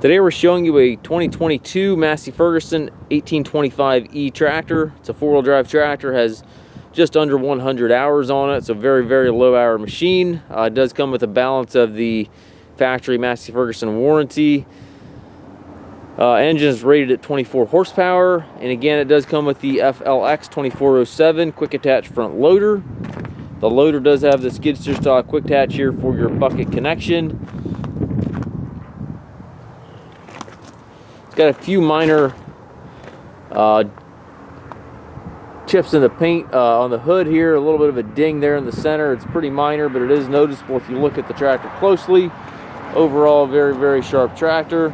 Today we're showing you a 2022 Massey Ferguson 1825E tractor. It's a four-wheel drive tractor, has just under 100 hours on it. It's a very, very low hour machine. It does come with a balance of the factory Massey Ferguson warranty. Engine is rated at 24 horsepower, and again it does come with the FLX 2407 quick attach front loader. The loader does have the skid steer style quick attach here for your bucket connection. It's got a few minor chips in the paint on the hood here, a little bit of a ding there in the center. It's pretty minor, but it is noticeable if you look at the tractor closely. Overall, very, very sharp tractor.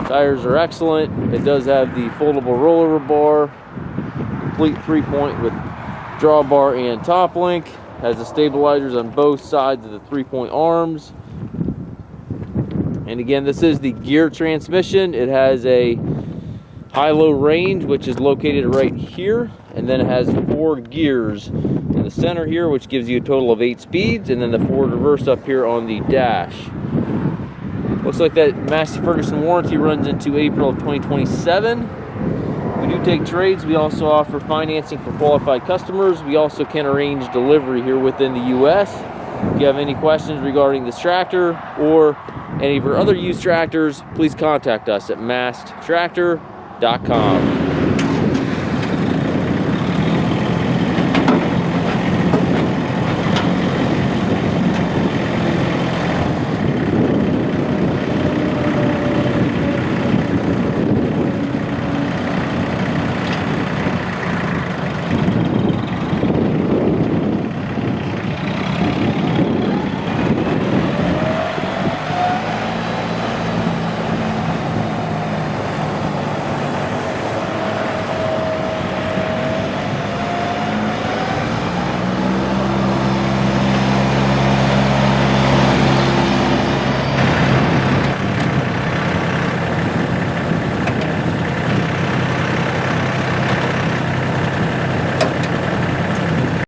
Tires are excellent. It does have the foldable rollover bar, complete 3-point with drawbar and top link. Has the stabilizers on both sides of the 3-point arms. And again, this is the gear transmission. It has a high-low range, which is located right here, and then it has 4 gears in the center here, which gives you a total of 8 speeds, and then the forward reverse up here on the dash. Looks like that Massey Ferguson warranty runs into April of 2027. We do take trades. We also offer financing for qualified customers. We also can arrange delivery here within the US. If you have any questions regarding this tractor or any of our other used tractors, please contact us at masttractor.com.